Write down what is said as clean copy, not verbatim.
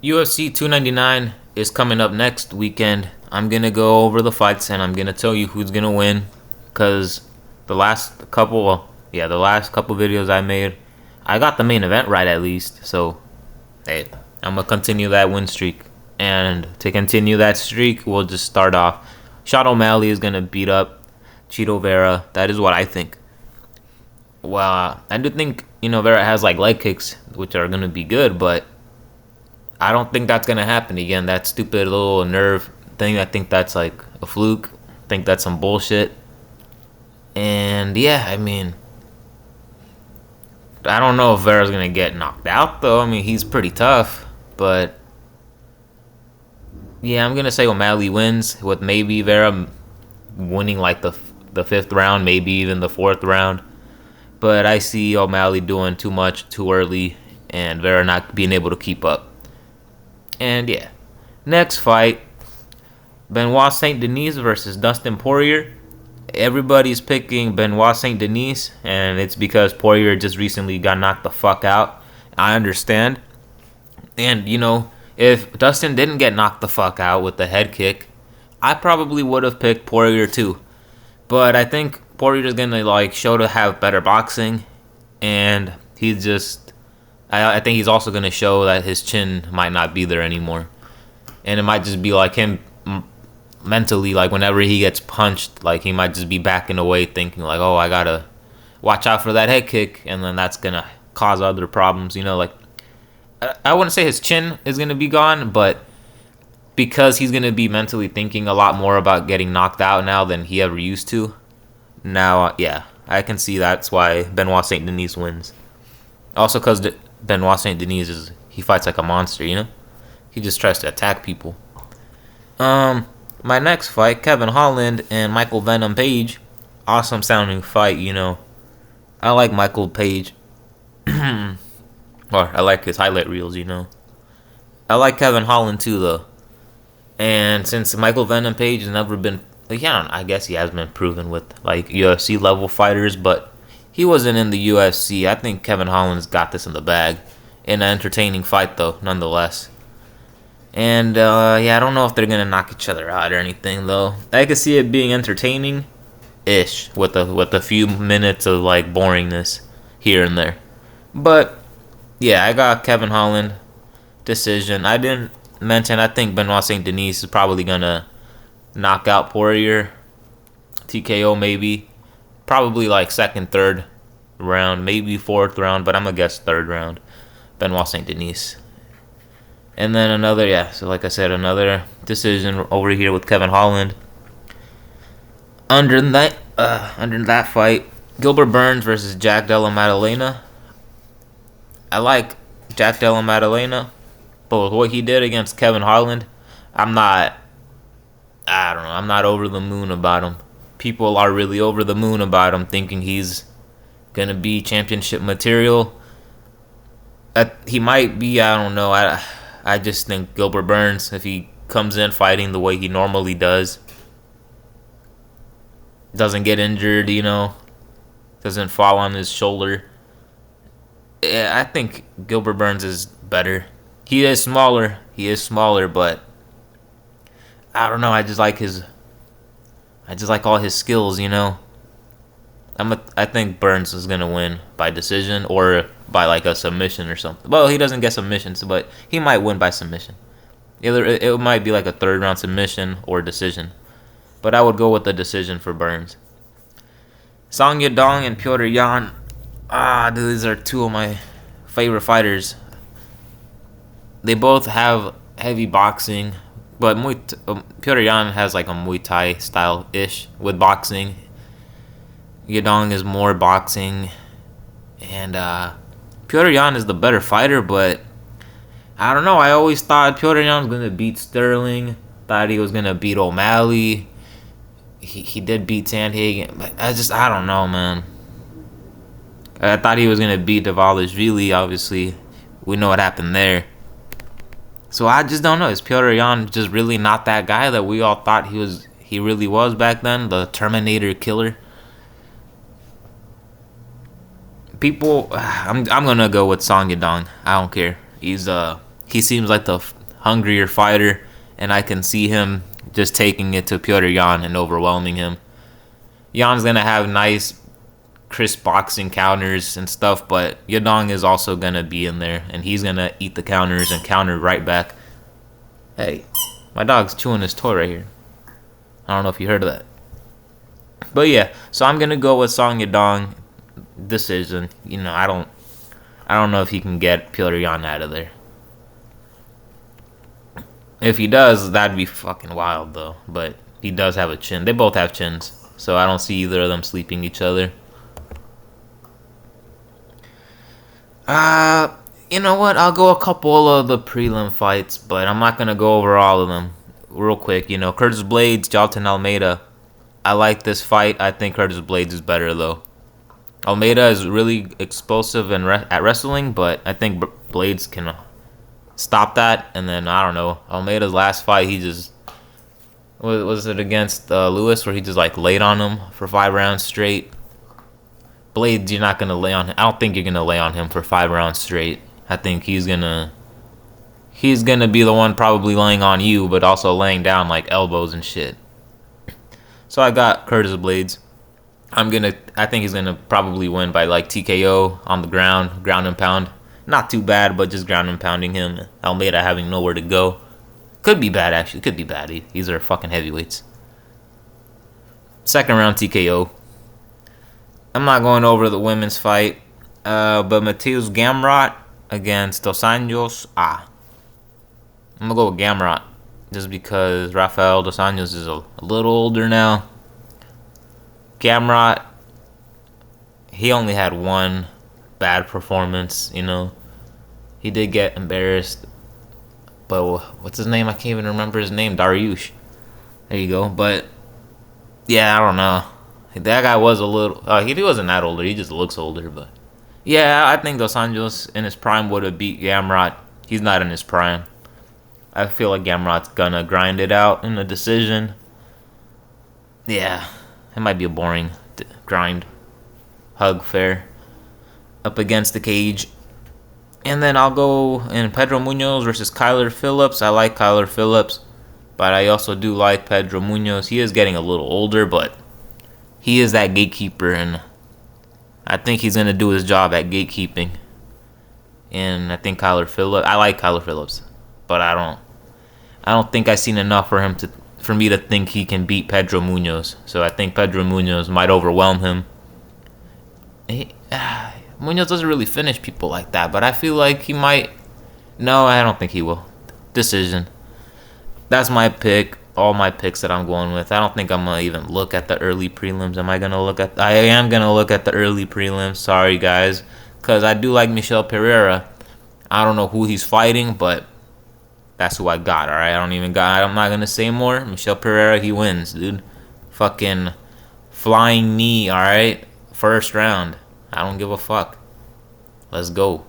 UFC 299 is coming up next weekend. I'm gonna go over the fights and I'm gonna tell you who's gonna win. Cause the last couple, the last couple videos I made, I got the main event right at least. So, hey, I'm gonna continue that win streak. And to continue that streak, we'll just start off. Sean O'Malley is gonna beat up Chito Vera. That is what I think. Well, I do think Vera has like leg kicks, which are gonna be good, but I don't think that's gonna happen again. That stupid little nerve thing. I think that's like a fluke. I think that's some bullshit. And yeah, I mean, I don't know if Vera's gonna get knocked out though. I mean, he's pretty tough, but yeah, I'm gonna say O'Malley wins with maybe Vera winning like the fifth round, maybe even the fourth round. But I see O'Malley doing too much too early, and Vera not being able to keep up. And yeah, next fight, Benoit Saint Denis versus Dustin Poirier. Everybody's picking Benoit Saint Denis, and it's because Poirier just recently got knocked the fuck out. I understand. And if Dustin didn't get knocked the fuck out with the head kick, I probably would have picked Poirier too. But I think Poirier's gonna like show to have better boxing, and he's just. I think he's also gonna show that his chin might not be there anymore, and it might just be like him mentally, like whenever he gets punched, like he might just be backing away, thinking like, oh, I gotta watch out for that head kick, and then that's gonna cause other problems. Like I wouldn't say his chin is gonna be gone, but because he's gonna be mentally thinking a lot more about getting knocked out now than he ever used to. Now, yeah, I can see that's why Benoit Saint Denis wins. Also, because Benoit Saint Denis he fights like a monster, He just tries to attack people. My next fight, Kevin Holland and Michael Venom Page. Awesome sounding fight, I like Michael Page. Or I like his highlight reels, I like Kevin Holland too, though. And since Michael Venom Page has never been, I guess he has been proven with like UFC level fighters, but he wasn't in the UFC. I think Kevin Holland's got this in the bag. In an entertaining fight, though, nonetheless. And I don't know if they're gonna knock each other out or anything, though. I could see it being entertaining-ish with a few minutes of like boringness here and there. But yeah, I got Kevin Holland decision. I didn't mention. I think Benoit Saint Denis is probably gonna knock out Poirier, TKO maybe, probably like second, third round, maybe fourth round, but I'm gonna guess third round. Benoit Saint Denis. And then so like I said, another decision over here with Kevin Holland. Under that fight, Gilbert Burns versus Jack Della Maddalena. I like Jack Della Maddalena, but with what he did against Kevin Holland, I'm not over the moon about him. People are really over the moon about him, thinking he's gonna be championship material. He might be, I don't know. I just think Gilbert Burns, if he comes in fighting the way he normally does, doesn't get injured, doesn't fall on his shoulder. Yeah, I think Gilbert Burns is better. He is smaller, but I don't know. I just like all his skills, I think Burns is gonna win by decision or by like a submission or something. Well, he doesn't get submissions, but he might win by submission. Either it might be like a third round submission or decision, but I would go with the decision for Burns. Song Yadong and Petr Yan. These are two of my favorite fighters. They both have heavy boxing, but Petr Yan has like a Muay Thai style ish with boxing. Yadong is more boxing, and Petr Yan is the better fighter, but I don't know. I always thought Petr Yan was gonna beat Sterling. Thought he was gonna beat O'Malley. He did beat Sandhagen, but I don't know, man. I thought he was gonna beat Dvalishvili. Obviously, we know what happened there. So I just don't know. Is Petr Yan just really not that guy that we all thought he was? He really was back then, the Terminator killer. I'm gonna go with Song Yadong. I don't care. He seems like the hungrier fighter, and I can see him just taking it to Petr Yan and overwhelming him. Yan's gonna have nice, crisp boxing counters and stuff, but Yadong is also gonna be in there, and he's gonna eat the counters and counter right back. Hey, my dog's chewing his toy right here. I don't know if you heard of that. But yeah, so I'm gonna go with Song Yadong decision. I don't know if he can get Petr Yan out of there. If he does, that'd be fucking wild though. But he does have a chin. They both have chins, so I don't see either of them sleeping each other. You know what? I'll go a couple of the prelim fights, but I'm not gonna go over all of them. Real quick, Curtis Blades, Jailton Almeida. I like this fight. I think Curtis Blades is better though. Almeida is really explosive at wrestling, but I think Blades can stop that. And then I don't know, Almeida's last fight, he just was it against Lewis, where he just like laid on him for 5 rounds straight. Blades, you're not gonna lay on him. I don't think you're gonna lay on him for 5 rounds straight. I think he's gonna be the one probably laying on you, but also laying down like elbows and shit. So I got Curtis Blades. I think he's gonna probably win by like TKO on the ground and pound. Not too bad, but just ground and pounding him. Almeida having nowhere to go. Could be bad actually. Could be bad. These are fucking heavyweights. Second round TKO. I'm not going over the women's fight, but Mateusz Gamrot against Dos Anjos. I'm gonna go with Gamrot just because Rafael Dos Anjos is a little older now. Gamrot, he only had one bad performance, He did get embarrassed, but what's his name? I can't even remember his name. Dariush. There you go. But yeah, I don't know. That guy was a little. He wasn't that older. He just looks older. But yeah, I think Dos Anjos in his prime would have beat Gamrot. He's not in his prime. I feel like Gamrot's gonna grind it out in a decision. Yeah, it might be a boring grind. Hug fair. Up against the cage. And then I'll go in Pedro Munoz versus Kyler Phillips. I like Kyler Phillips, but I also do like Pedro Munoz. He is getting a little older, but he is that gatekeeper, and I think he's going to do his job at gatekeeping. And I think I like Kyler Phillips, but I don't think I've seen enough for me to think he can beat Pedro Munoz. So I think Pedro Munoz might overwhelm him. Munoz doesn't really finish people like that, but I feel like he might. No, I don't think he will. Decision. That's my pick. All my picks that I'm going with. I don't think I'm gonna even look at the early prelims. I am gonna look at the early prelims. Sorry guys, because I do like Michel Pereira. I don't know who he's fighting, but that's who I got. All right, I'm not gonna say more. Michel Pereira, he wins, dude. Fucking flying knee. All right, first round. I don't give a fuck. Let's go.